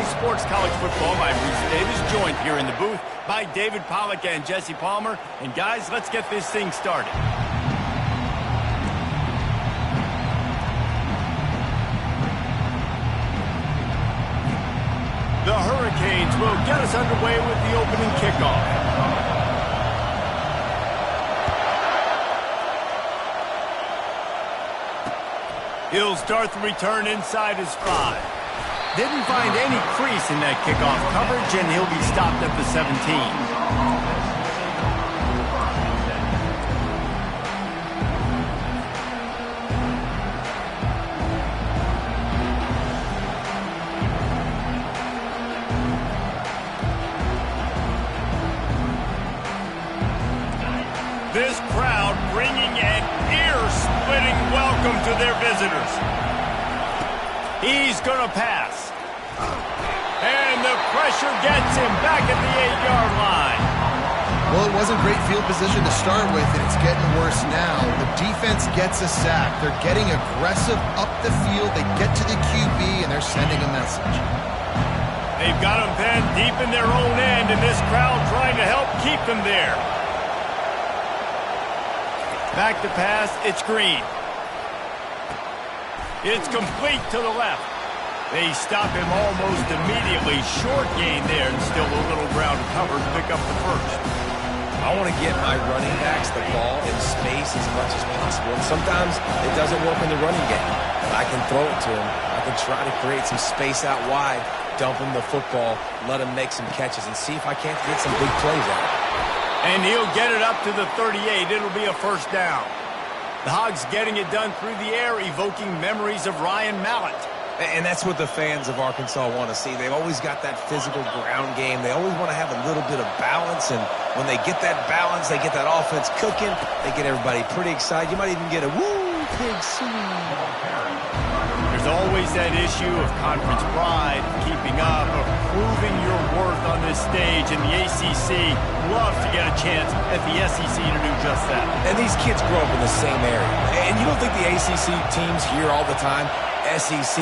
Sports College Football. I'm Reese Davis, joined here in the booth by David Pollack and Jesse Palmer. And guys, let's get this thing started. The Hurricanes will get us underway with the opening kickoff. He'll start the return inside his 5. Didn't find any crease in that kickoff coverage, and he'll be stopped at the 17. This crowd bringing an ear-splitting welcome to their visitors. He's going to pass. And the pressure gets him back at the 8-yard line. Well, it wasn't great field position to start with, and it's getting worse now. The defense gets a sack. They're getting aggressive up the field. They get to the QB, and they're sending a message. They've got him penned deep in their own end, and this crowd trying to help keep them there. Back to pass, it's Green. It's complete to the left. They stop him almost immediately. Short gain there, and still a little ground cover to pick up the first. I want to get my running backs the ball in space as much as possible. And sometimes it doesn't work in the running game. But I can throw it to him. I can try to create some space out wide, dump him the football, let him make some catches, and see if I can't get some big plays out of it. And he'll get it up to the 38. It'll be a first down. The Hogs getting it done through the air, evoking memories of Ryan Mallett. And that's what the fans of Arkansas want to see. They've always got that physical ground game. They always want to have a little bit of balance. And when they get that balance, they get that offense cooking. They get everybody pretty excited. You might even get a woo, pig swing. There's always that issue of conference pride, keeping up, of proving your worth on this stage, and the ACC loves to get a chance at the SEC to do just that. And these kids grow up in the same area. And you don't think the ACC teams hear all the time, SEC,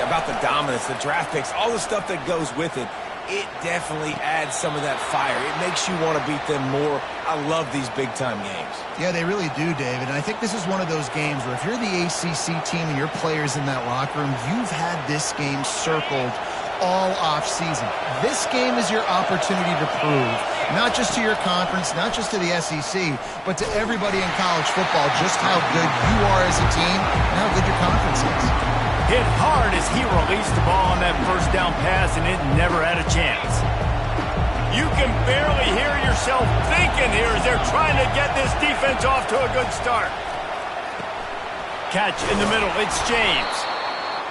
about the dominance, the draft picks, all the stuff that goes with it. It definitely adds some of that fire. It makes you want to beat them more. I love these big-time games. Yeah, they really do, David. And I think this is one of those games where if you're the ACC team and your players in that locker room, you've had this game circled all off-season. This game is your opportunity to prove, not just to your conference, not just to the SEC, but to everybody in college football, just how good you are as a team and how good your conference is. Hit hard as he released the ball on that first down pass, and it never had a chance. You can barely hear yourself thinking here as they're trying to get this defense off to a good start. Catch in the middle, it's James.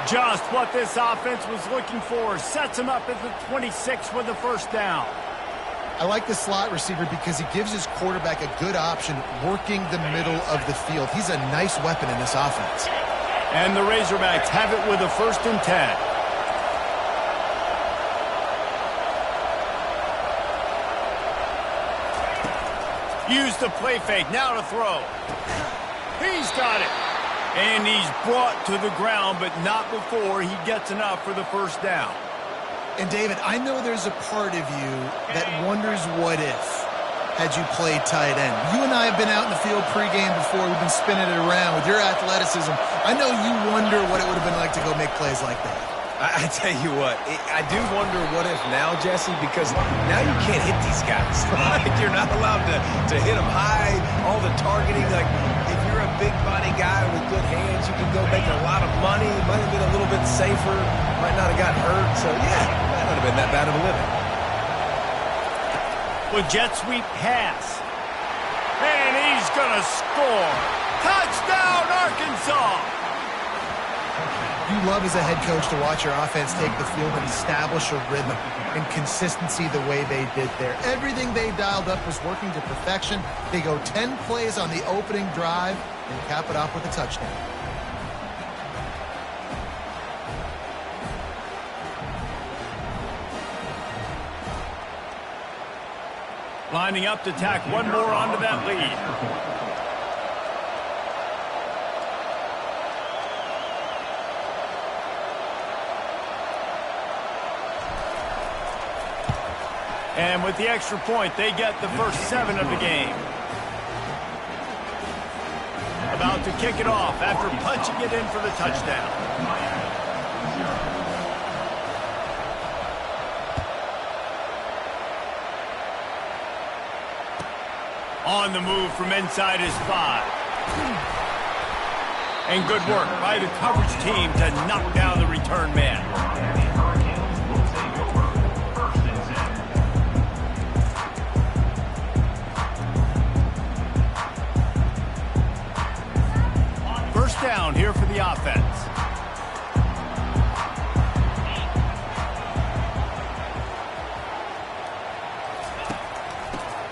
Just what this offense was looking for. Sets him up at the 26 with the first down. I like the slot receiver because he gives his quarterback a good option working the middle of the field. He's a nice weapon in this offense. And the Razorbacks have it with a 1st and 10. Use the play fake, now to throw. He's got it. And he's brought to the ground, but not before he gets enough for the first down. And David, I know there's a part of you that wonders what if had you played tight end. You and I have been out in the field pregame before. We've been spinning it around with your athleticism. I know you wonder what it would have been like to go make plays like that. I tell you what, I do wonder what if now, Jesse, because now you can't hit these guys. Like, you're not allowed to hit them high, all the targeting. Like, if you're a big body guy with good hands, you can go make a lot of money. Might have been a little bit safer. Might not have got hurt. So, yeah, might not have been that bad of a living. With jet sweep pass. And he's going to score. Touchdown, Arkansas! You love as a head coach to watch your offense take the field and establish a rhythm and consistency the way they did there. Everything they dialed up was working to perfection. They go 10 plays on the opening drive and cap it off with a touchdown. Lining up to tack one more onto that lead. And with the extra point, they get the first 7 of the game. About to kick it off after punching it in for the touchdown. On the move from inside his 5. And good work by the coverage team to knock down the return man. First down here for the offense.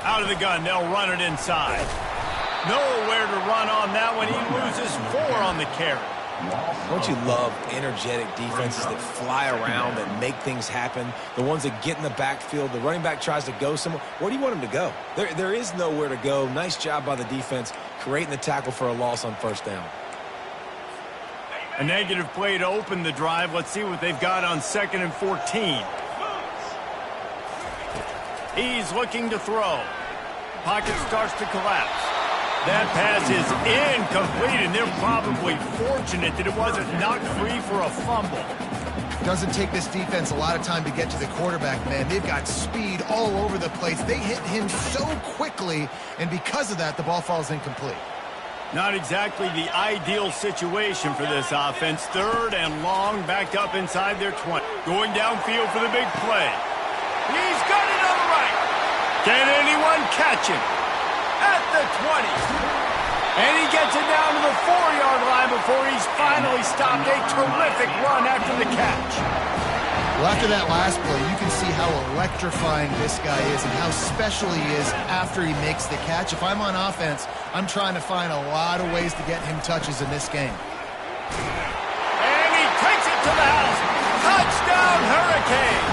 Out of the gun, they'll run it inside. Nowhere to run on that one. He loses 4 on the carry. Don't you love energetic defenses that fly around and make things happen? The ones that get in the backfield, the running back tries to go somewhere. Where do you want him to go? There is nowhere to go. Nice job by the defense creating the tackle for a loss on first down. A negative play to open the drive. Let's see what they've got on 2nd and 14. He's looking to throw. Pocket starts to collapse. That pass is incomplete, and they're probably fortunate that it wasn't knocked free for a fumble. Doesn't take this defense a lot of time to get to the quarterback, man. They've got speed all over the place. They hit him so quickly, and because of that, the ball falls incomplete. Not exactly the ideal situation for this offense. 3rd and long, backed up inside their 20. Going downfield for the big play. He's got it on the right. Can anyone catch him? At the 20. And he gets it down to the 4-yard line before he's finally stopped. A terrific run after the catch. Well, after that last play, you can see how electrifying this guy is and how special he is after he makes the catch. If I'm on offense, I'm trying to find a lot of ways to get him touches in this game. And he takes it to the house. Touchdown, Hurricane.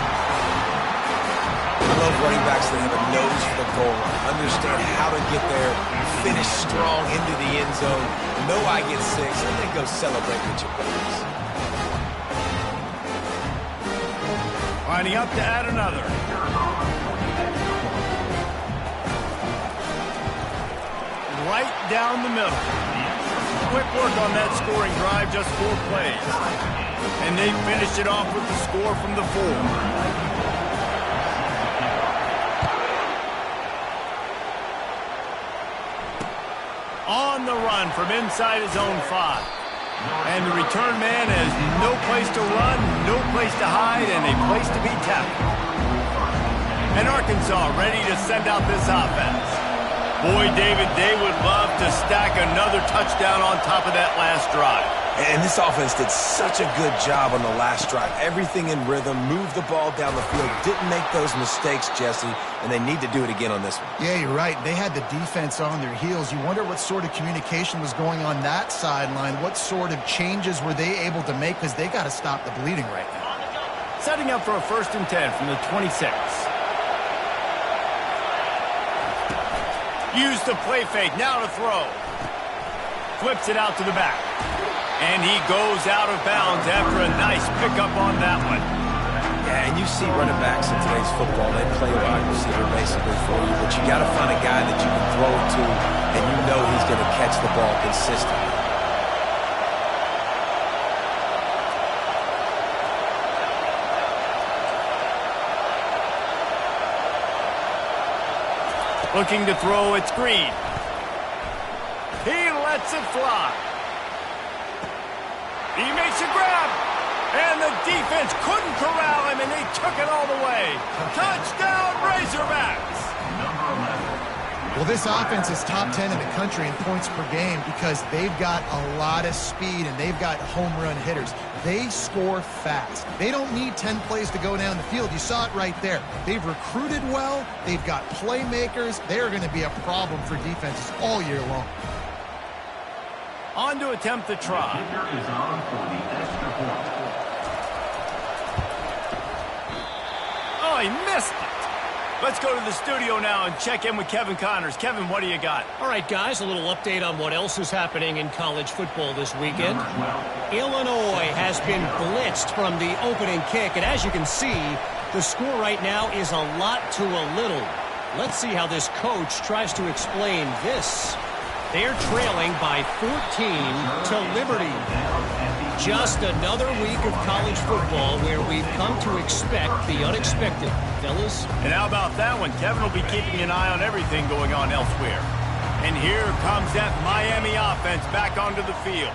I love running backs that have a nose for the goal line, understand how to get there, finish strong into the end zone, know I get 6, and then go celebrate with your buddies. Lining up to add another. Right down the middle. Quick work on that scoring drive, just 4 plays. And they finished it off with the score from the 4. On the run from inside his own 5. And the return man has no place to run, no place to hide, and a place to be tackled. And Arkansas ready to send out this offense. Boy, David, they would love to stack another touchdown on top of that last drive. And this offense did such a good job on the last drive. Everything in rhythm, moved the ball down the field, didn't make those mistakes, Jesse, and they need to do it again on this one. Yeah, you're right. They had the defense on their heels. You wonder what sort of communication was going on that sideline. What sort of changes were they able to make, because they got to stop the bleeding right now. Setting up for a 1st and 10 from the 26. Use the play fake, now to throw. Flips it out to the back. And he goes out of bounds after a nice pickup on that one. Yeah, and you see running backs in today's football, they play wide receiver basically for you, but you got to find a guy that you can throw it to, and you know he's going to catch the ball consistently. Looking to throw, it's Green. He lets it fly. He makes a grab. And the defense couldn't corral him, and they took it all the way. Touchdown, Razorbacks! Well, this offense is top 10 in the country in points per game because they've got a lot of speed and they've got home run hitters. They score fast. They don't need 10 plays to go down the field. You saw it right there. They've recruited well. They've got playmakers. They're going to be a problem for defenses all year long. On to attempt the try. Oh, he missed it. Let's go to the studio now and check in with Kevin Connors. Kevin, what do you got? All right, guys, a little update on what else is happening in college football this weekend. Illinois has been blitzed from the opening kick, and as you can see, The score right now is a lot to a little. Let's see how this coach tries to explain this. They're trailing by 14 to Liberty. Just another week of college football where we've come to expect the unexpected, fellas. And how about that one? Kevin will be keeping an eye on everything going on elsewhere. And here comes that Miami offense back onto the field.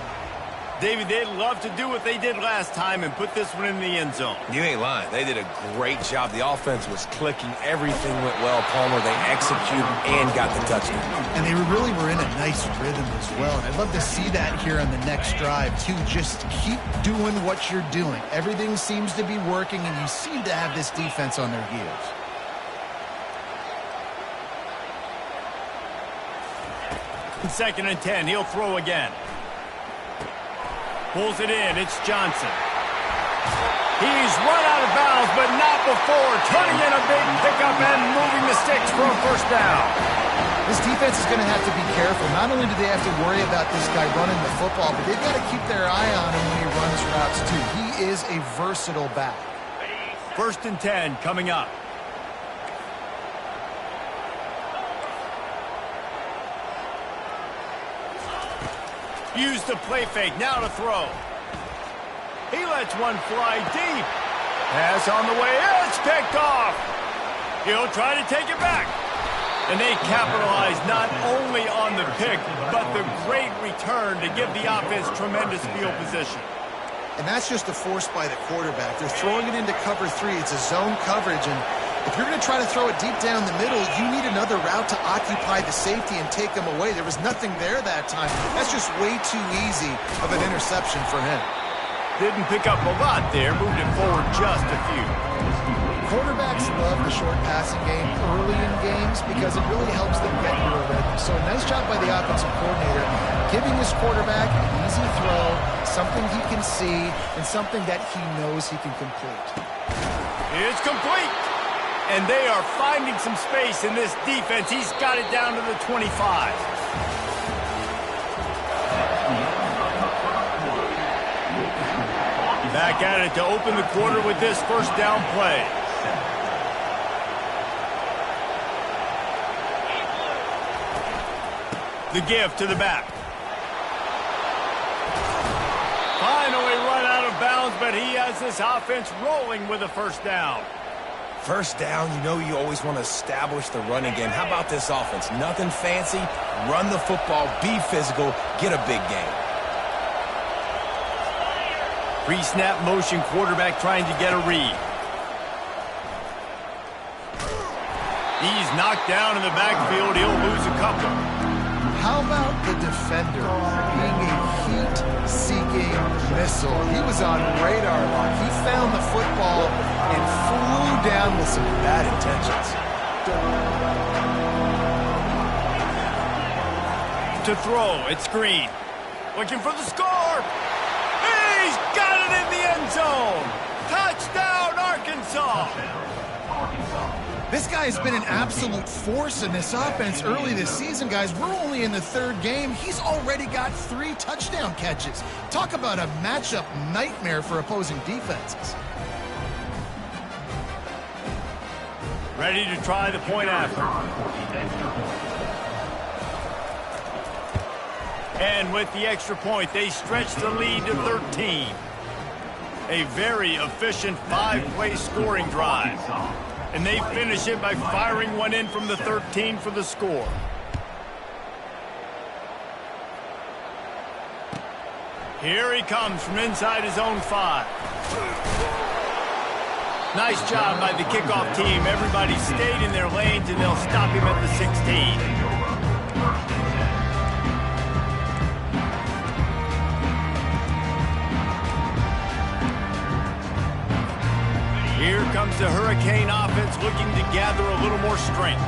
David, they'd love to do what they did last time and put this one in the end zone. You ain't lying. They did a great job. The offense was clicking. Everything went well, Palmer. They executed and got the touchdown. And they really were in a nice rhythm as well. And I'd love to see that here on the next drive, too. Just keep doing what you're doing. Everything seems to be working, and you seem to have this defense on their heels. Second and 10. He'll throw again. Pulls it in. It's Johnson. He's run out of bounds, but not before. Turning in a big pickup and moving the sticks for a first down. This defense is going to have to be careful. Not only do they have to worry about this guy running the football, but they've got to keep their eye on him when he runs routes, too. He is a versatile back. First and 10 coming up. Use the play fake, now to throw. He lets one fly deep. Pass on the way, it's picked off. He'll try to take it back. And they capitalize not only on the pick, but the great return to give the offense tremendous field position. And that's just a force by the quarterback. They're throwing it into cover 3. It's a zone coverage, and if you're going to try to throw it deep down the middle, you need another route to occupy the safety and take them away. There was nothing there that time. That's just way too easy of an interception for him. Didn't pick up a lot there, moved it forward just a few. Quarterbacks love the short passing game early in games because it really helps them get into a rhythm. So a nice job by the offensive coordinator, giving his quarterback an easy throw, something he can see, and something that he knows he can complete. It's complete. And they are finding some space in this defense. He's got it down to the 25. Back at it to open the quarter with this first down play. The give to the back. Finally run out of bounds, but he has this offense rolling with a first down. First down, you know you always want to establish the running game. How about this offense? Nothing fancy. Run the football, be physical, get a big gain. Pre-snap motion, quarterback trying to get a read. He's knocked down in the backfield. He'll lose a couple. How about the defender being a heat-seeking missile? He was on radar lock. He found the football and flew down with some bad intentions. To throw, it's Green. Looking for the score. He's got it in the end zone. Touchdown, Arkansas. This guy's been an absolute force in this offense early this season, guys. We're only in the third game. He's already got 3 touchdown catches. Talk about a matchup nightmare for opposing defenses. Ready to try the point after. And with the extra point, they stretch the lead to 13. A very efficient 5-play scoring drive. And they finish it by firing one in from the 13 for the score. Here he comes from inside his own 5. Nice job by the kickoff team. Everybody stayed in their lanes, and they'll stop him at the 16. Here comes the Hurricane offense looking to gather a little more strength.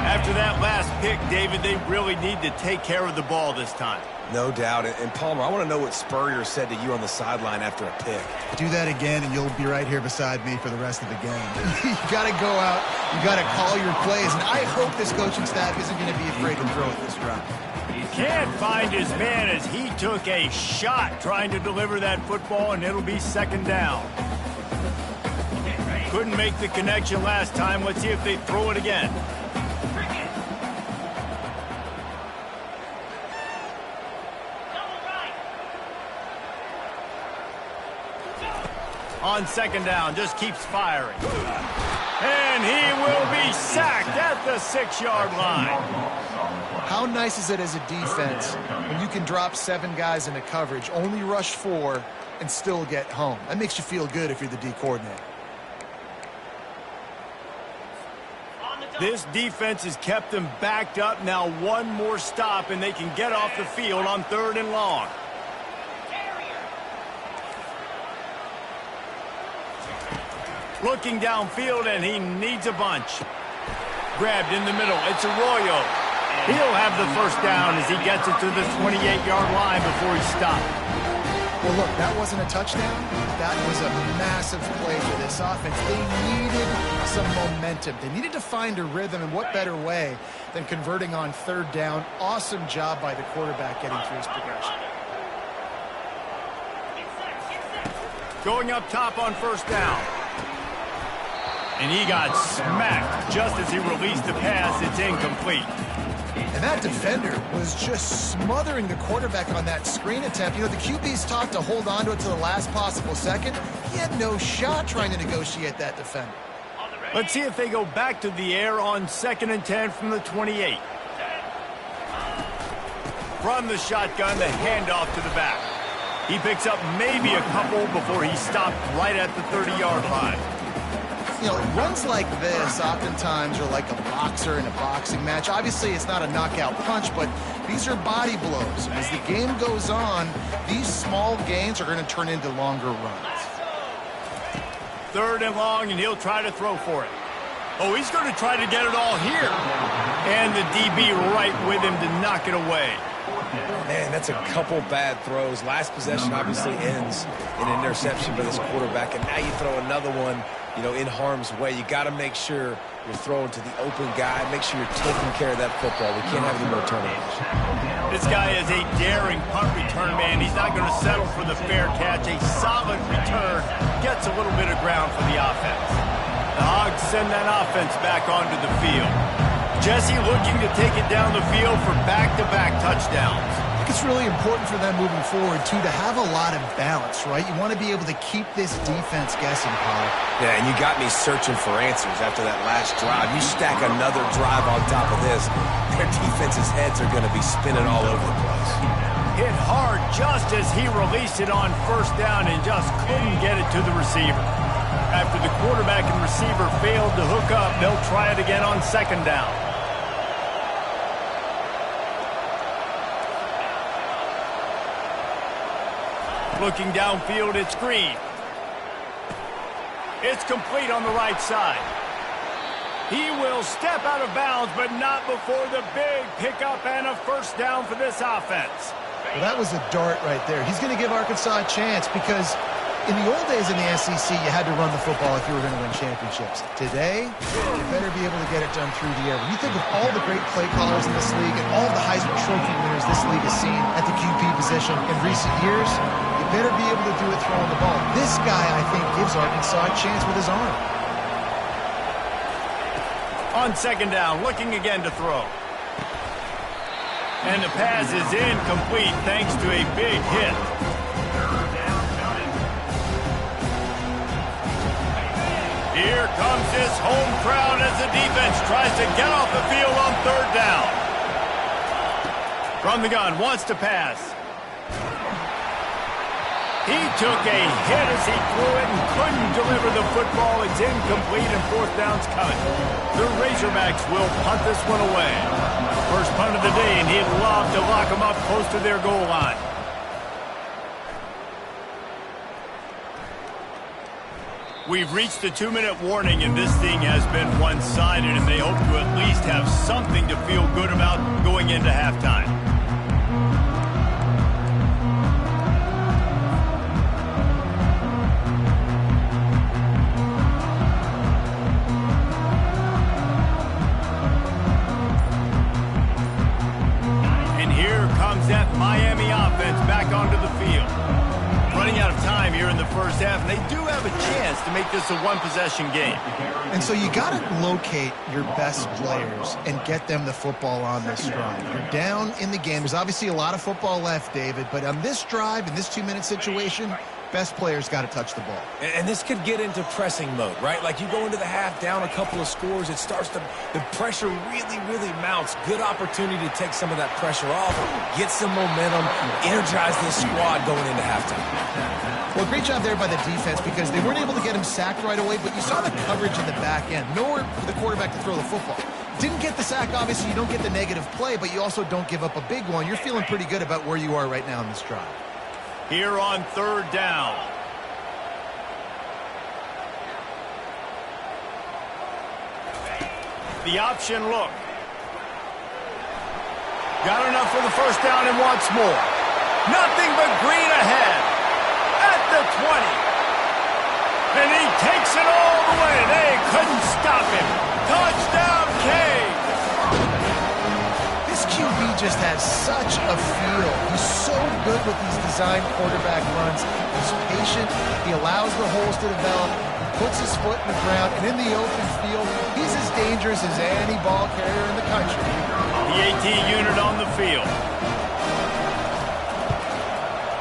After that last pick, David, they really need to take care of the ball this time. No doubt. And Palmer, I want to know what Spurrier said to you on the sideline after a pick. Do that again, and you'll be right here beside me for the rest of the game. You got to go out. You got to call your plays, and I hope this coaching staff isn't going to be afraid to throw at this drive. Can't find his man as he took a shot trying to deliver that football, and it'll be second down. Couldn't make the connection last time. Let's see if they throw it again. On second down, just keeps firing. And he will be sacked at the 6-yard line. How nice is it as a defense when you can drop 7 guys into coverage, only rush 4, and still get home? That makes you feel good if you're the D coordinator. This defense has kept them backed up. Now one more stop, and they can get off the field on 3rd and long. Looking downfield, and he needs a bunch. Grabbed in the middle. It's Arroyo. He'll have the first down as he gets it to the 28-yard line before he stopped. Well, look, that wasn't a touchdown. That was a massive play for this offense. They needed some momentum. They needed to find a rhythm, and what better way than converting on 3rd down. Awesome job by the quarterback getting through his progression. Going up top on 1st down. And he got smacked just as he released the pass. It's incomplete. And that defender was just smothering the quarterback on that screen attempt. You know, the QB's taught to hold on to it to the last possible second. He had no shot trying to negotiate that defender. Let's see if they go back to the air on 2nd and 10 from the 28. From the shotgun, the handoff to the back. He picks up maybe a couple before he stopped right at the 30-yard line. You know, runs like this oftentimes are like a boxer in a boxing match. Obviously, it's not a knockout punch, but these are body blows. As the game goes on, these small gains are going to turn into longer runs. 3rd and long, and he'll try to throw for it. Oh, he's going to try to get it all here. And the DB right with him to knock it away. Man, that's a couple bad throws. Last possession obviously ends in an interception for this quarterback, and now you throw another one, you know, in harm's way. You got to make sure you're throwing to the open guy. Make sure you're taking care of that football. We can't have any more turnovers. This guy is a daring punt return man. He's not going to settle for the fair catch. A solid return gets a little bit of ground for the offense. The Hogs send that offense back onto the field. Jesse looking to take it down the field for back-to-back touchdowns. I think it's really important for them moving forward, too, to have a lot of balance, right? You want to be able to keep this defense guessing, Paul. Yeah, and you got me searching for answers after that last drive. You stack another drive on top of this, their defense's heads are going to be spinning all over the place. Hit hard just as he released it on 1st down and just couldn't get it to the receiver. After the quarterback and receiver failed to hook up, they'll try it again on 2nd down. Looking downfield, it's Green. It's complete on the right side. He will step out of bounds, but not before the big pickup and a 1st down for this offense. Well, that was a dart right there. He's going to give Arkansas a chance because in the old days in the SEC, you had to run the football if you were going to win championships. Today, you better be able to get it done through the air. When you think of all the great play callers in this league and all the Heisman Trophy winners this league has seen at the QB position in recent years, you better be able to do it throwing the ball. This guy, I think, gives Arkansas a chance with his arm. On 2nd down, looking again to throw. And the pass is incomplete thanks to a big hit. Here comes this home crowd as the defense tries to get off the field on 3rd down. From the gun, wants to pass. He took a hit as he threw it and couldn't deliver the football. It's incomplete and 4th down's coming. The Razorbacks will punt this one away. First punt of the day, and he'd love to lock them up close to their goal line. We've reached the 2-minute warning, and this thing has been one-sided, and they hope to at least have something to feel good about going into halftime. And here comes that Miami offense back onto the field. Running out of time here in the 1st half, and they do have a chance to make this this a one-possession game. And so you got to locate your best players and get them the football on this drive. You're down in the game. There's obviously a lot of football left, David, but on this drive, in this 2-minute situation, best players got to touch the ball. And this could get into pressing mode, right? Like you go into the half down a couple of scores, it starts to, the pressure really, really mounts. Good opportunity to take some of that pressure off, get some momentum, energize this squad going into halftime. Well, great job there by the defense because they weren't able to get him sacked right away, but you saw the coverage in the back end. Nowhere for the quarterback to throw the football. Didn't get the sack, obviously. You don't get the negative play, but you also don't give up a big one. You're feeling pretty good about where you are right now in this drive. Here on 3rd down. The option look. Got enough for the first down and wants more. Nothing but green ahead. At the 20. And he takes it all the way. They couldn't stop him. Touchdown, Cade. This QB just has such a feel. He's so good with these design quarterback runs. He's patient. He allows the holes to develop. He puts his foot in the ground. And in the open field, he's as dangerous as any ball carrier in the country. The AT unit on the field.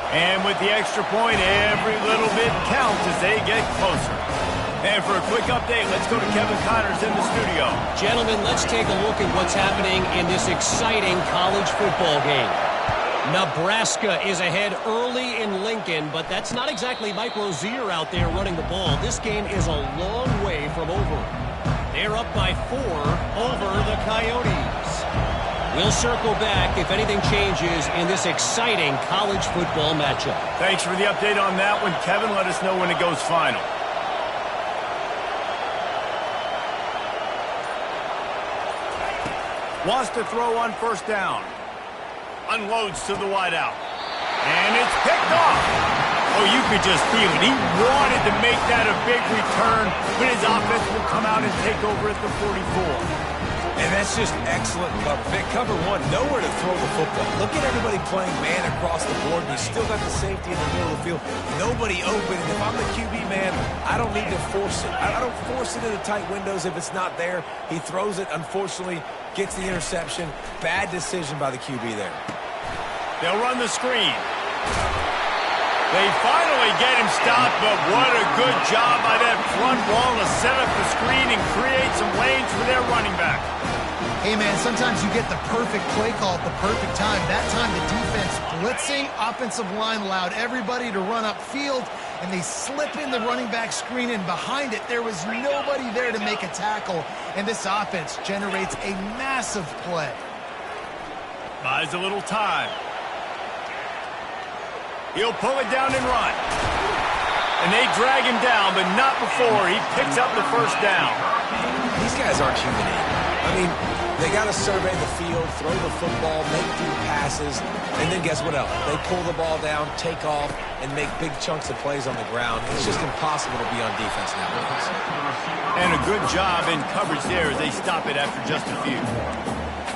And with the extra point, every little bit counts as they get closer. And for a quick update, let's go to Kevin Connors in the studio. Gentlemen, let's take a look at what's happening in this exciting college football game. Nebraska is ahead early in Lincoln, but that's not exactly Mike Rozier out there running the ball. This game is a long way from over. They're up by 4 over the Coyotes. We'll circle back if anything changes in this exciting college football matchup. Thanks for the update on that one, Kevin. Let us know when it goes final. Wants to throw on 1st down. Unloads to the wideout. And it's picked off. Oh, you could just feel it. He wanted to make that a big return, but his offense will come out and take over at the 44. And that's just excellent cover. Vic, cover 1, nowhere to throw the football. Look at everybody playing man across the board, and you still got the safety in the middle of the field. Nobody open, and if I'm the QB man, I don't need to force it. I don't force it into tight windows if it's not there. He throws it, unfortunately, gets the interception. Bad decision by the QB there. They'll run the screen. They finally get him stopped, but what a good job by that front wall to set up the screen and create some lanes for their running back. Hey, man, sometimes you get the perfect play call at the perfect time. That time the defense blitzing, offensive line allowed everybody to run upfield, and they slip in the running back screen, and behind it there was nobody there to make a tackle, and this offense generates a massive play. Buys a little time. He'll pull it down and run. And they drag him down, but not before he picks up the 1st down. These guys aren't human. I mean, they got to survey the field, throw the football, make deep passes, and then guess what else? They pull the ball down, take off, and make big chunks of plays on the ground. It's just impossible to be on defense nowadays. And a good job in coverage there as they stop it after just a few.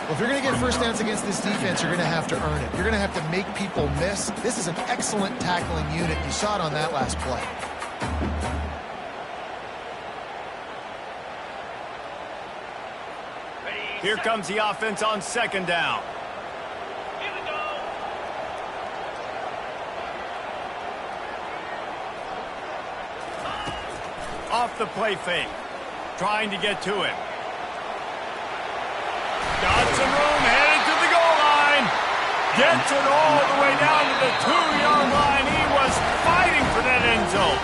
Well, if you're going to get 1st downs against this defense, you're going to have to earn it. You're going to have to make people miss. This is an excellent tackling unit. You saw it on that last play. Here comes the offense on 2nd down. Off the play fake. Trying to get to him. Got some room, headed to the goal line. Gets it all the way down to the 2-yard line. He was fighting for that end zone.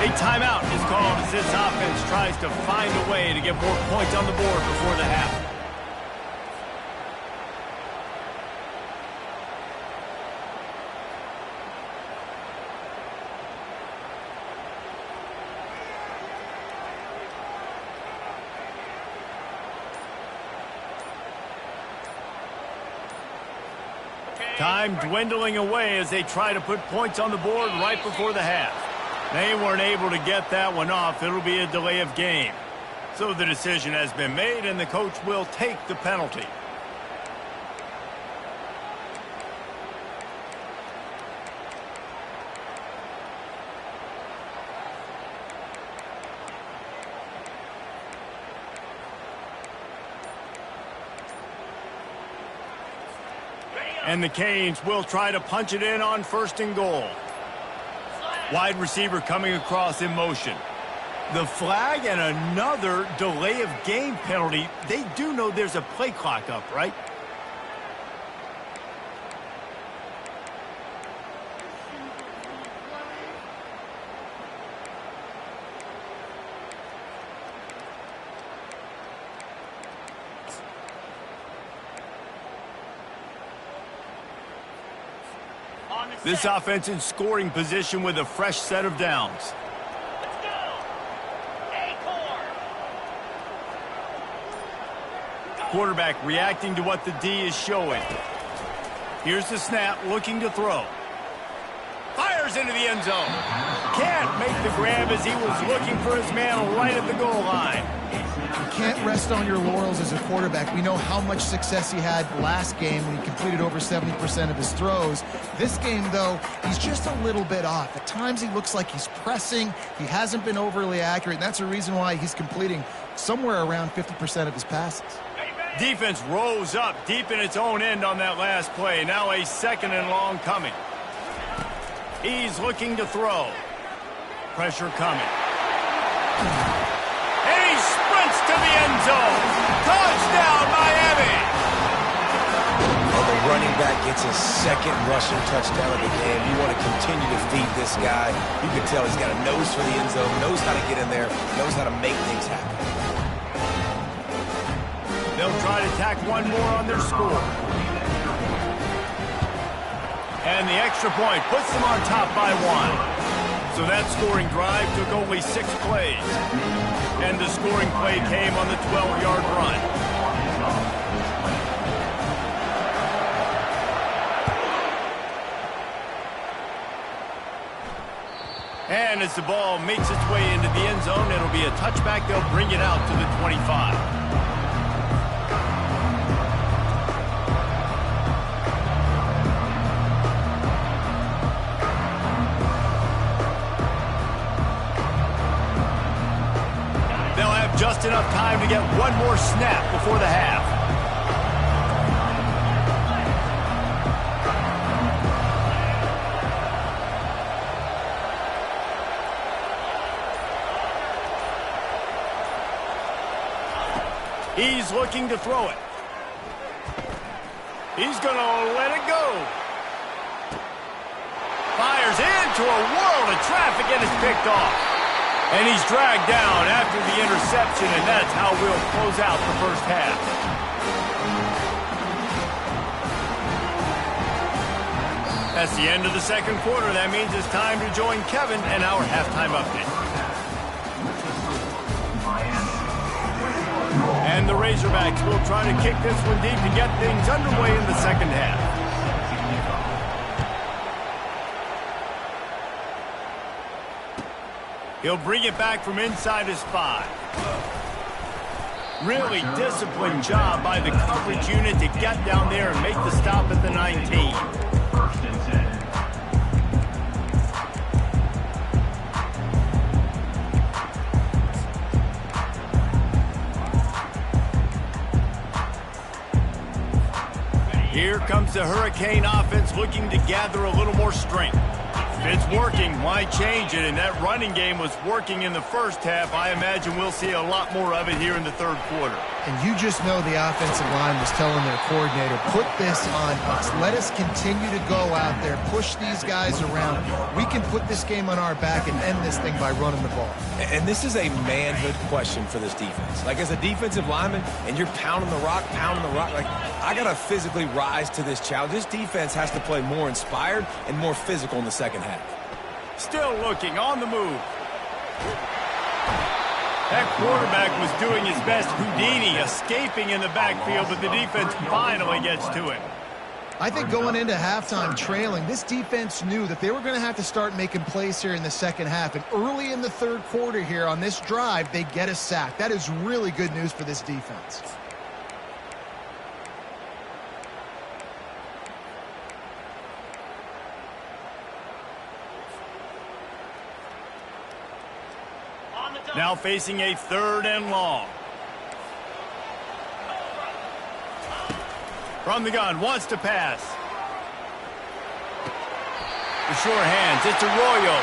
A timeout is called as this offense tries to find a way to get more points on the board before the half. Time dwindling away as they try to put points on the board right before the half. They weren't able to get that one off. It'll be a delay of game. So the decision has been made, and the coach will take the penalty. And the Canes will try to punch it in on 1st and goal. Wide receiver coming across in motion. The flag and another delay of game penalty. They do know there's a play clock up, right? This offense in scoring position with a fresh set of downs. Let's go. Acorn. Quarterback reacting to what the D is showing. Here's the snap, looking to throw. Fires into the end zone. Can't make the grab as he was looking for his man right at the goal line. You can't rest on your laurels as a quarterback. We know how much success he had last game when he completed over 70% of his throws. This game, though, he's just a little bit off. At times, he looks like he's pressing. He hasn't been overly accurate, and that's a reason why he's completing somewhere around 50% of his passes. Defense rose up deep in its own end on that last play. Now a 2nd and long coming. He's looking to throw. Pressure coming. And he sprints to the end zone. Touchdown, Miami! Well, the running back gets his 2nd rushing touchdown of the game. You want to continue to feed this guy. You can tell he's got a nose for the end zone, knows how to get in there, knows how to make things happen. They'll try to tack one more on their score. And the extra point puts them on top by 1. So that scoring drive took only 6 plays. And the scoring play came on the 12-yard run. And as the ball makes its way into the end zone, it'll be a touchback. They'll bring it out to the 25. Just enough time to get one more snap before the half. He's looking to throw it. He's going to let it go. Fires into a world of traffic and is picked off. And he's dragged down after the interception, and that's how we'll close out the first half. That's the end of the 2nd quarter. That means it's time to join Kevin and our halftime update. And the Razorbacks will try to kick this one deep to get things underway in the 2nd half. He'll bring it back from inside his 5. Really disciplined job by the coverage unit to get down there and make the stop at the 19. Here comes the Hurricane offense looking to gather a little more strength. If it's working, why change it? And that running game was working in the first half. I imagine we'll see a lot more of it here in the 3rd quarter. And you just know the offensive line was telling their coordinator, put this on us. Let us continue to go out there, push these guys around. We can put this game on our back and end this thing by running the ball. And this is a manhood question for this defense. Like, as a defensive lineman, and you're pounding the rock, like, I got to physically rise to this challenge. This defense has to play more inspired and more physical in the 2nd half. Still looking on the move. That quarterback was doing his best Houdini, escaping in the backfield, but the defense finally gets to him. I think going into halftime trailing, this defense knew that they were going to have to start making plays here in the 2nd half. And early in the 3rd quarter here on this drive, they get a sack. That is really good news for this defense. Now facing a 3rd and long. From the gun, wants to pass. The sure hands, it's Arroyo.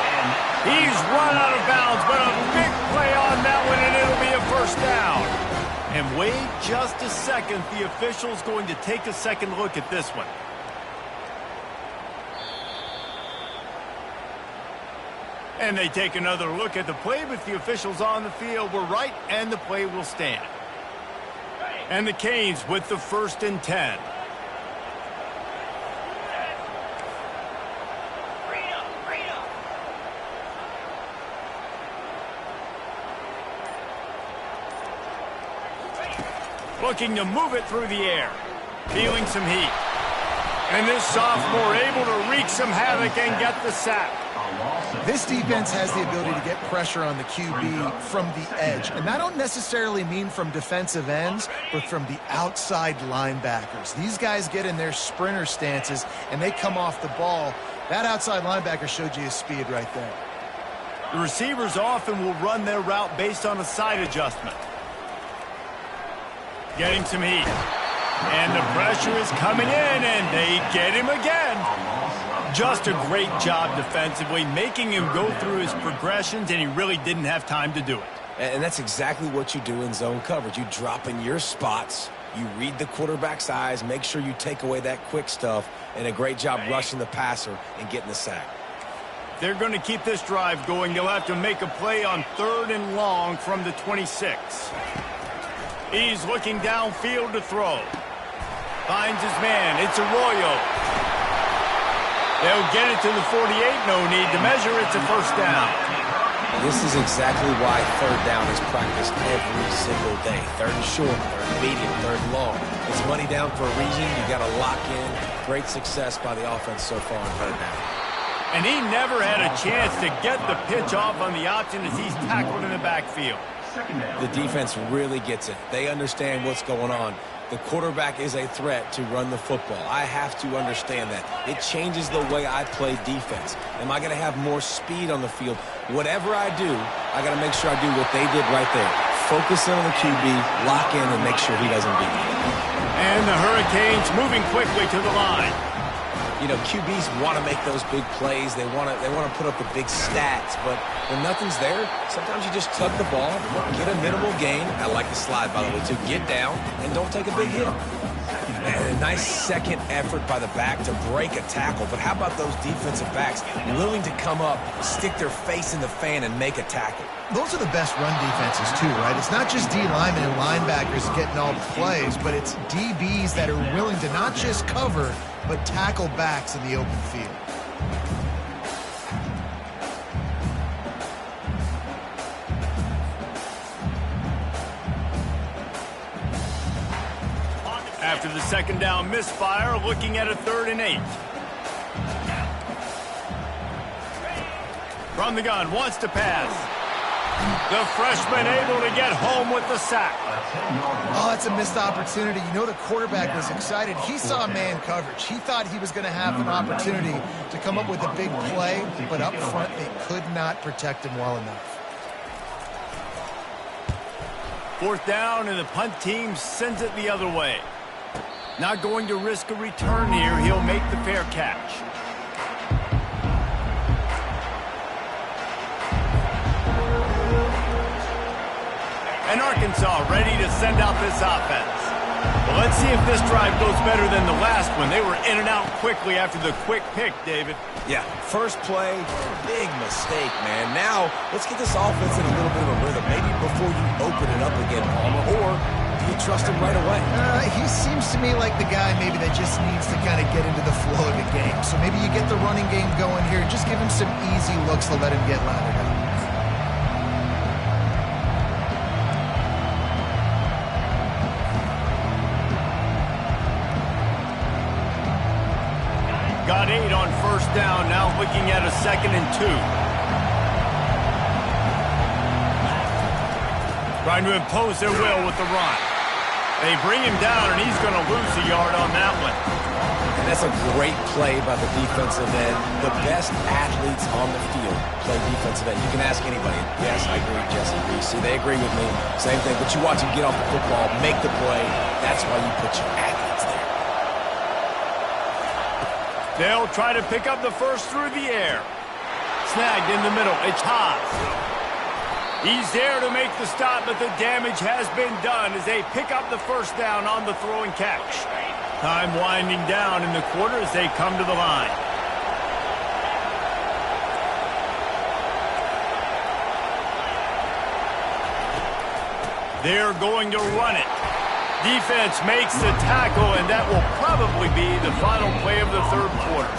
He's run out of bounds, but a big play on that one, and it'll be a first down. And wait just a second, the official's going to take a second look at this one. And they take another look at the play, but the officials on the field were right, and the play will stand. And the Canes with the 1st and 10. Looking to move it through the air. Feeling some heat. And this sophomore able to wreak some havoc and get the sack. This defense has the ability to get pressure on the QB from the edge. And I don't necessarily mean from defensive ends, but from the outside linebackers. These guys get in their sprinter stances, and they come off the ball. That outside linebacker showed you his speed right there. The receivers often will run their route based on a side adjustment. Getting some heat. And the pressure is coming in, and they get him again. Just a great job defensively, making him go through his progressions, and he really didn't have time to do it. And that's exactly what you do in zone coverage. You drop in your spots, you read the quarterback's eyes, make sure you take away that quick stuff, and a great job rushing the passer and getting the sack. They're going to keep this drive going. They'll have to make a play on 3rd and long from the 26. He's looking downfield to throw. Finds his man. It's Arroyo. They'll get it to the 48. No need to measure. It's a first down. This is exactly why 3rd down is practiced every single day. 3rd and short, 3rd and medium, 3rd and long. It's money down for a reason. You got to lock in. Great success by the offense so far on 3rd down. And he never had a chance to get the pitch off on the option as he's tackled in the backfield. The defense really gets it. They understand what's going on. The quarterback is a threat to run the football. I have to understand that. It changes the way I play defense. Am I going to have more speed on the field? Whatever I do, I got to make sure I do what they did right there. Focus in on the QB, lock in, and make sure he doesn't beat me. And the Hurricanes moving quickly to the line. You know, QBs want to make those big plays. They want to put up the big stats. But when nothing's there, sometimes you just tuck the ball, get a minimal gain. I like the slide, by the way, too. Get down and don't take a big hit. And a nice second effort by the back to break a tackle. But how about those defensive backs willing to come up, stick their face in the fan, and make a tackle? Those are the best run defenses, too, right? It's not just D linemen and linebackers getting all the plays, but it's DBs that are willing to not just cover, but tackle backs in the open field. After the 2nd down misfire, looking at a 3rd and 8. From the gun, wants to pass. The freshman able to get home with the sack. Oh, that's a missed opportunity. You know, the quarterback was excited. He saw man coverage. He thought he was going to have an opportunity to come up with a big play, but up front, they could not protect him well enough. 4th down, and the punt team sends it the other way. Not going to risk a return here. He'll make the fair catch. And Arkansas ready to send out this offense. Well, let's see if this drive goes better than the last one. They were in and out quickly after the quick pick, David. Yeah, first play, big mistake, man. Now, let's get this offense in a little bit of a rhythm. Maybe before you open it up again, Palmer, or do you trust him right away? He seems to me like the guy maybe that just needs to kind of get into the flow of the game. So maybe you get the running game going here. Just give him some easy looks to let him get lathered up. Got 8 on 1st down, now looking at a 2nd and 2. Trying to impose their will with the run. They bring him down, and he's going to lose a yard on that one. And that's a great play by the defensive end. The best athletes on the field play defensive end. You can ask anybody. Yes, I agree, Jesse. See, they agree with me. Same thing. But you watch him get off the football, make the play. That's why you put your athletes there. They'll try to pick up the first through the air. Snagged in the middle. It's Haas. He's there to make the stop, but the damage has been done as they pick up the first down on the throw and catch. Time winding down in the quarter as they come to the line. They're going to run it. Defense makes the tackle, and that will probably be the final play of the third quarter.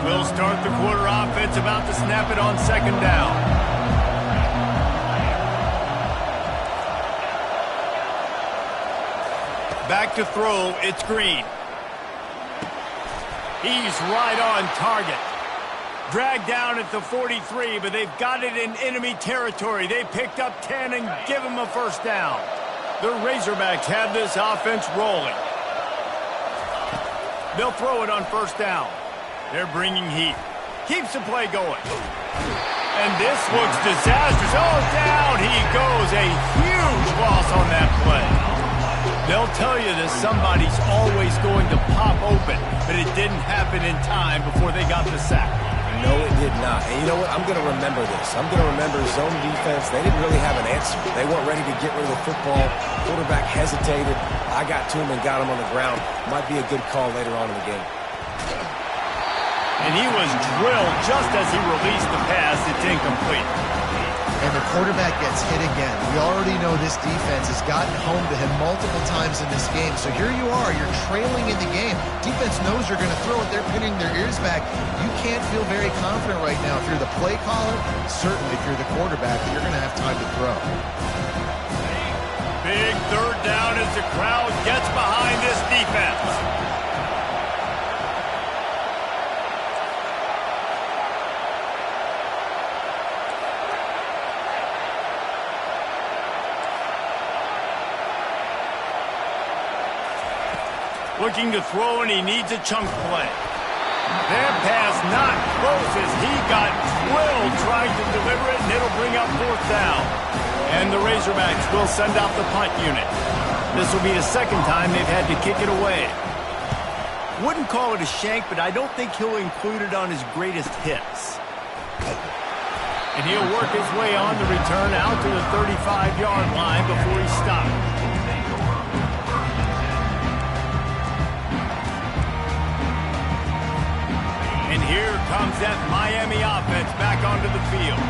We'll start the quarter offense about to snap it on second down. Back to throw, it's Green. He's right on target. Dragged down at the 43, but they've got it in enemy territory. They picked up 10 and give him a first down. The Razorbacks have this offense rolling. They'll throw it on first down. They're bringing heat. Keeps the play going. And this looks disastrous. Oh, down he goes. A huge loss on that play. They'll tell you that somebody's always going to pop open, but it didn't happen in time before they got the sack. No, it did not. And you know what? I'm going to remember this. I'm going to remember zone defense. They didn't really have an answer. They weren't ready to get rid of the football. Quarterback hesitated. I got to him and got him on the ground. Might be a good call later on in the game. And he was drilled just as he released the pass. It's incomplete. And the quarterback gets hit again. We already know this defense has gotten home to him multiple times in this game. So here you are, you're trailing in the game. Defense knows you're going to throw it. They're pinning their ears back. You can't feel very confident right now if you're the play caller. Certainly if you're the quarterback, that you're going to have time to throw. Big third down as the crowd gets behind this defense. Looking to throw, and he needs a chunk play. That pass not close as he got drilled trying to deliver it, and it'll bring up fourth down. And the Razorbacks will send out the punt unit. This will be the second time they've had to kick it away. Wouldn't call it a shank, but I don't think he'll include it on his greatest hits. And he'll work his way on the return out to the 35-yard line before he stops. And here comes that Miami offense back onto the field.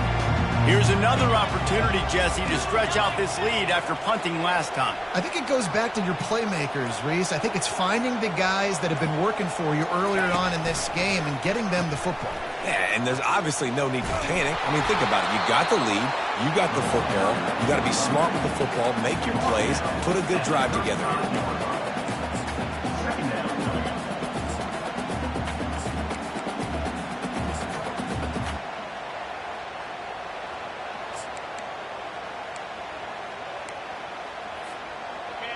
Here's another opportunity, Jesse, to stretch out this lead after punting last time. I think it goes back to your playmakers, Reese. I think it's finding the guys that have been working for you earlier on in this game and getting them the football. Yeah, and there's obviously no need to panic. I mean, think about it. You got the lead. You got the football. You got to be smart with the football, make your plays, put a good drive together.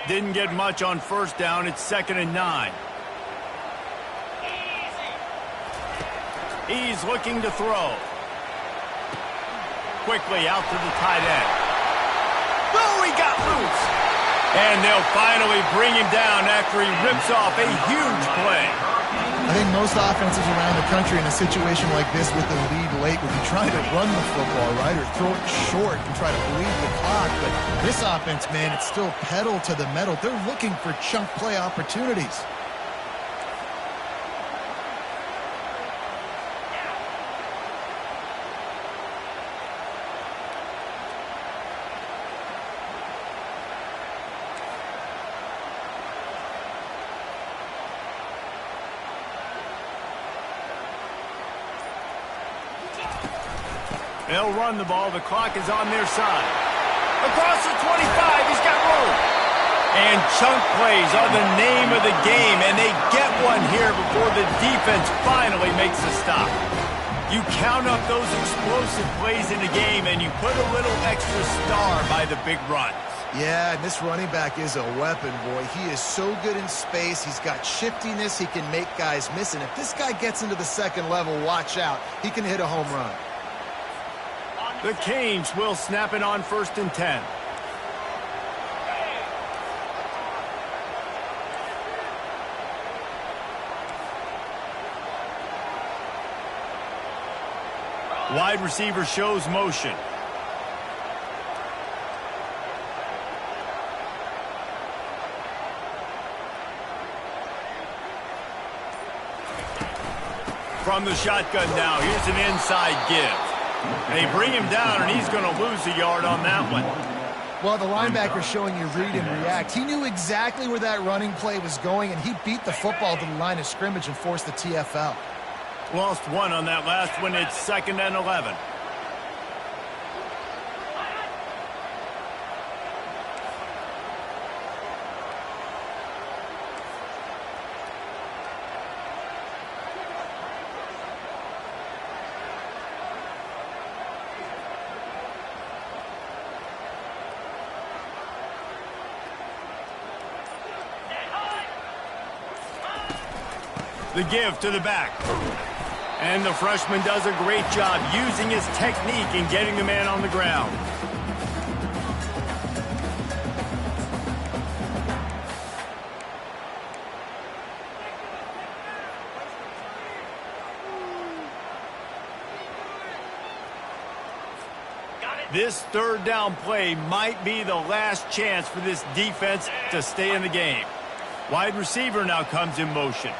Didn't get much on first down. It's 2nd and 9. He's looking to throw. Quickly out to the tight end. Oh, he got loose. And they'll finally bring him down after he rips off a huge play. I think most offenses around the country in a situation like this with the lead late would be trying to run the football, right, or throw it short and try to bleed the clock. But this offense, man, it's still pedal to the metal. They're looking for chunk play opportunities. They'll run the ball. The clock is on their side. Across the 25, he's got room. And chunk plays are the name of the game, and they get one here before the defense finally makes a stop. You count up those explosive plays in the game, and you put a little extra star by the big runs. Yeah, and this running back is a weapon, boy. He is so good in space. He's got shiftiness. He can make guys miss. And if this guy gets into the second level, watch out. He can hit a home run. The Canes will snap it on 1st and 10. Wide receiver shows motion. From the shotgun now, here's an inside give. They bring him down, and he's going to lose a yard on that one. Well, the linebacker's showing you read and react. He knew exactly where that running play was going, and he beat the football to the line of scrimmage and forced the TFL. Lost one on that last one. It's 2nd and 11. The give to the back. And the freshman does a great job using his technique and getting the man on the ground. This 3rd down play might be the last chance for this defense to stay in the game. Wide receiver now comes in motion.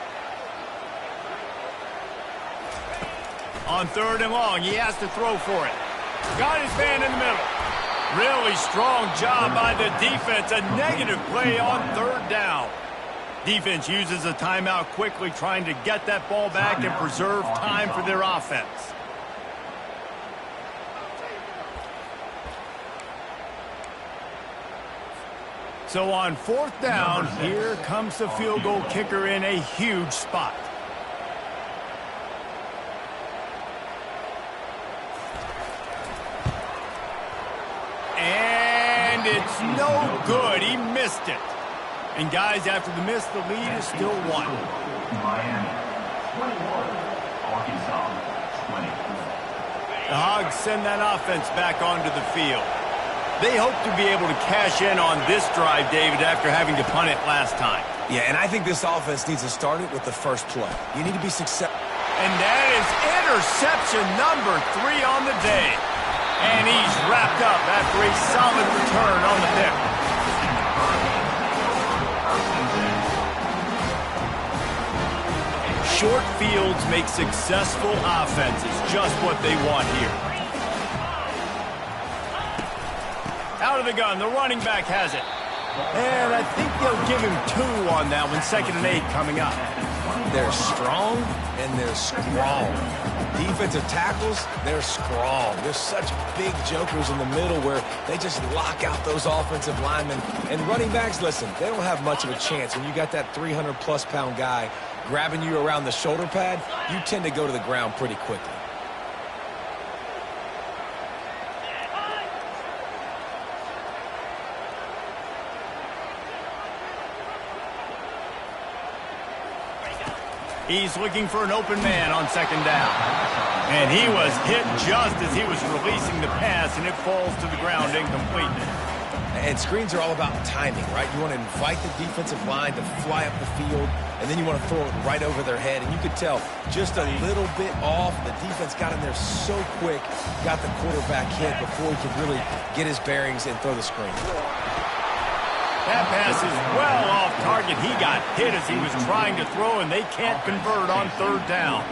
On 3rd and long, he has to throw for it. Got his man in the middle. Really strong job by the defense. A negative play on 3rd down. Defense uses a timeout quickly, trying to get that ball back and preserve time for their offense. So on 4th down, here comes the field goal kicker in a huge spot. And it's no good. He missed it. And guys, after the miss, the lead is still 1. Miami, 21, Arkansas, 20. The Hogs send that offense back onto the field. They hope to be able to cash in on this drive, David, after having to punt it last time. Yeah, and I think this offense needs to start it with the first play. You need to be successful. And that is interception number 3 on the day. And he's wrapped up after a solid return on the pick. Short fields make successful offenses, just what they want here. Out of the gun, the running back has it. And I think they'll give him 2 on that one. 2nd and 8 coming up. They're strong and they're strong. Defensive tackles, they're strong. They're such big jokers in the middle where they just lock out those offensive linemen. And running backs, listen, they don't have much of a chance. When you got that 300-plus pound guy grabbing you around the shoulder pad, you tend to go to the ground pretty quickly. He's looking for an open man on 2nd down. And he was hit just as he was releasing the pass, and it falls to the ground incomplete. And screens are all about timing, right? You want to invite the defensive line to fly up the field, and then you want to throw it right over their head. And you could tell just a little bit off. The defense got in there so quick, got the quarterback hit before he could really get his bearings and throw the screen. That pass is well off target. He got hit as he was trying to throw, and they can't convert on 3rd down.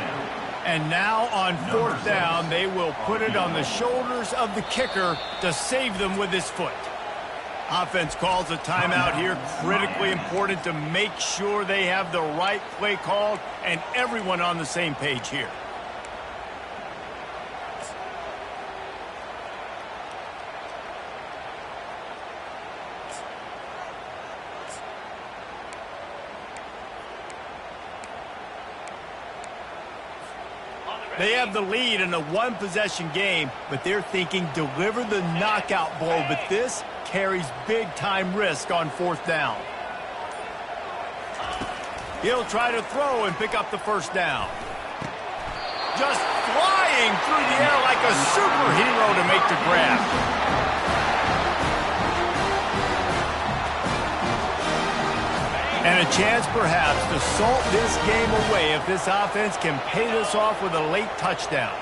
And now on 4th down, they will put it on the shoulders of the kicker to save them with his foot. Offense calls a timeout here. Critically important to make sure they have the right play called and everyone on the same page here. They have the lead in a 1-possession game, but they're thinking deliver the knockout blow. But this carries big-time risk on 4th down. He'll try to throw and pick up the 1st down. Just flying flying through the air like a superhero to make the grab. And a chance, perhaps, to salt this game away if this offense can pay this off with a late touchdown.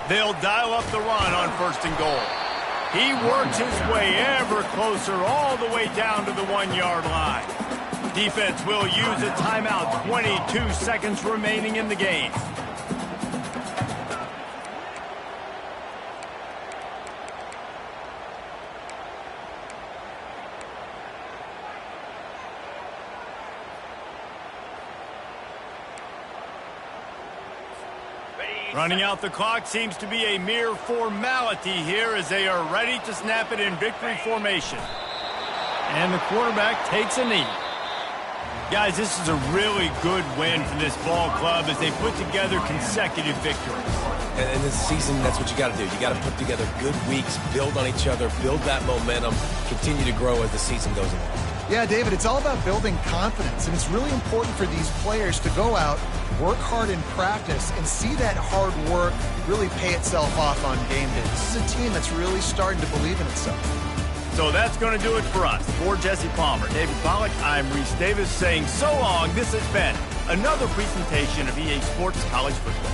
They'll dial up the run on 1st and goal. He works his way ever closer all the way down to the 1-yard line. Defense will use a timeout. 22 seconds remaining in the game. Running out the clock seems to be a mere formality here as they are ready to snap it in victory formation. And the quarterback takes a knee. Guys, this is a really good win for this ball club as they put together consecutive victories. And this season, that's what you got to do. You got to put together good weeks, build on each other, build that momentum, continue to grow as the season goes along. Yeah, David, it's all about building confidence, and it's really important for these players to go out, work hard in practice, and see that hard work really pay itself off on game day. This is a team that's really starting to believe in itself. So that's going to do it for us. For Jesse Palmer, David Pollack, I'm Reese Davis saying so long. This has been another presentation of EA Sports College Football.